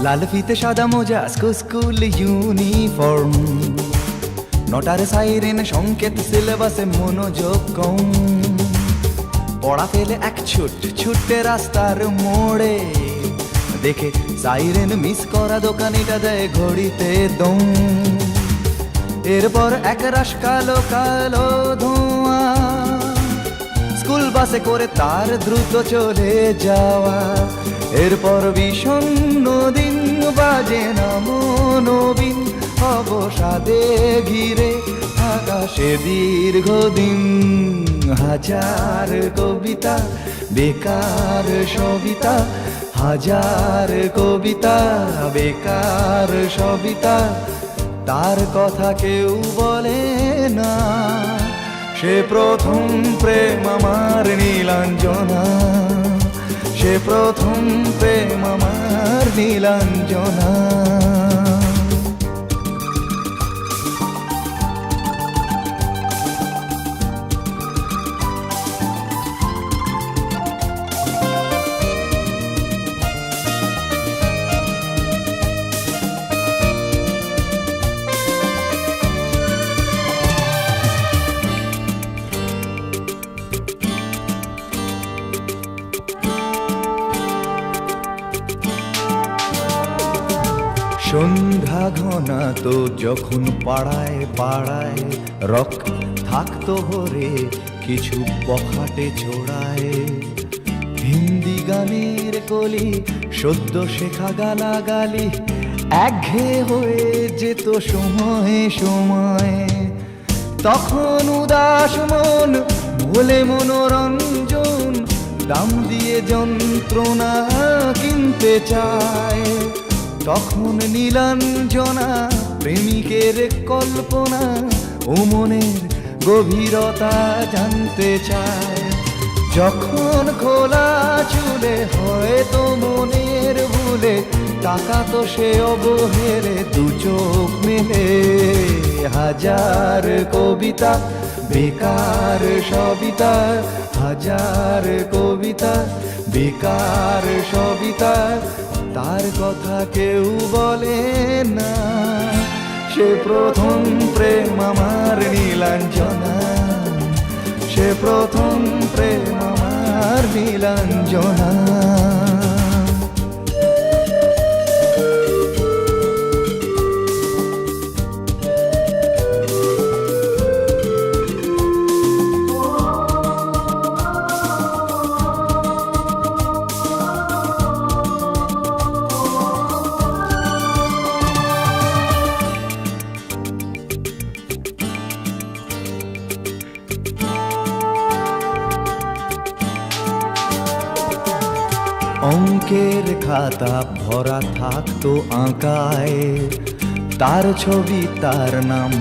লাল ফিতে সাদা মোজা স্কুল ইউনিফর্ম, নটার সাইরেন সংকেত সিলেবাসে মনোযোগ কম। পড়া ফেলে এক ছুটে রাস্তার মোড়ে, দেখে সাইরেন মিস করা দোকানিটা দেয় ঘড়িতে দম। এরপর এক রাশ কালো কালো ধোঁয়া, স্কুল বাসে করে তার দ্রুত চলে যাওয়া। এরপর বিষণ্ণ দিন বাজে না মনোবিন, অবসাদে ঘিরে আকাশে দীর্ঘদিন। হাজার কবিতা বেকার সবিতা, হাজার কবিতা বেকার সবিতা, তার কথা কেউ বলে না। সে প্রথম প্রেম আমার নীলাঞ্জনা, সে প্রথম প্রেম আমার নীলাঞ্জনা। সন্ধ্যা ঘনা তো যখন পাড়ায় পাড়ায় রক থাকতো ভরে কিছু বখাটে ছোড়ায়। হিন্দি গানের কলি সদ্য শেখা গালাগালি একঘেয়ে হয়ে যেত সময়ে সময়ে। তখন উদাস মন ভোলে মনোরঞ্জন, দাম দিয়ে যন্ত্রণা কিনতে চায়। তখন নীলাঞ্জনা প্রেমিকের কল্পনা ও মনের গভীরতা জানতে চায়। যখন খোলা চুলে হয়তো মনের ভুলে, তাকাতো সে অবহেলে দু চোখ মেলে। হাজার কবিতা বেকার সবিতা, হাজার কবিতা বেকার সবিতা, তার কথা কেউ বলে না। সে প্রথম প্রেম আমার নীলাঞ্জনা, সে প্রথম প্রেম আমার নীলাঞ্জনা। অঙ্কের খাতা ভরা থাকতো আঁকায়, তার ছবি তার নাম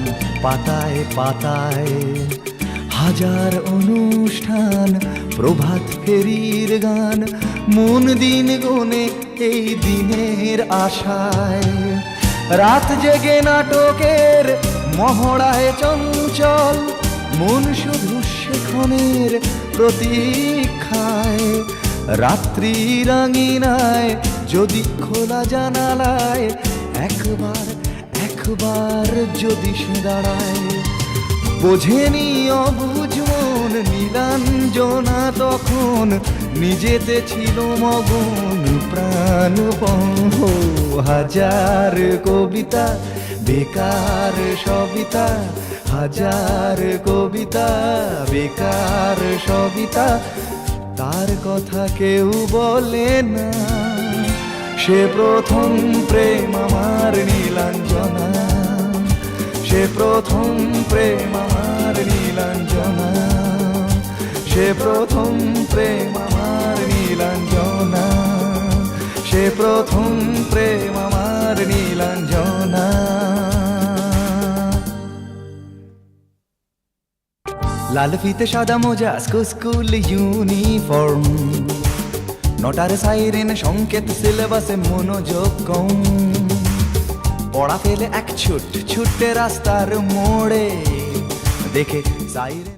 পাতায় পাতায়। হাজার অনুষ্ঠান প্রভাত ফেরির গান, মন দিন গুনে এই দিনের আশায়। রাত জেগে নাটকের মহড়ায় চঞ্চল, মন শুধু সেক্ষণের প্রতীক্ষায়। রাত্রি রাঙিনায় যদি খোলা জানালায় একবার একবার যদি সে দাঁড়ায়, বোঝেনি অবুঝ মন নীলাঞ্জনা তখন নিজেতে ছিল মগন প্রাণপণ। হাজার কবিতা বেকার সবিতা, হাজার কবিতা বেকার সবিতা, তার কথা কেউ বলে না। সে প্রথম প্রেম আমার নীলাঞ্জনা, সে প্রথম প্রেম আমার নীলাঞ্জনা, সে প্রথম প্রেম আমার নীলাঞ্জনা, সে প্রথম প্রেম আমার নীলাঞ্জনা। লাল ফিতে সাদা মোজা স্কুল ইউনিফর্ম, নটার সাইরেন সংকেত সিলেবাসে মনোযোগ কম। পড়া ফেলে এক ছুটে রাস্তার মোড়ে দেখে সাইরেন।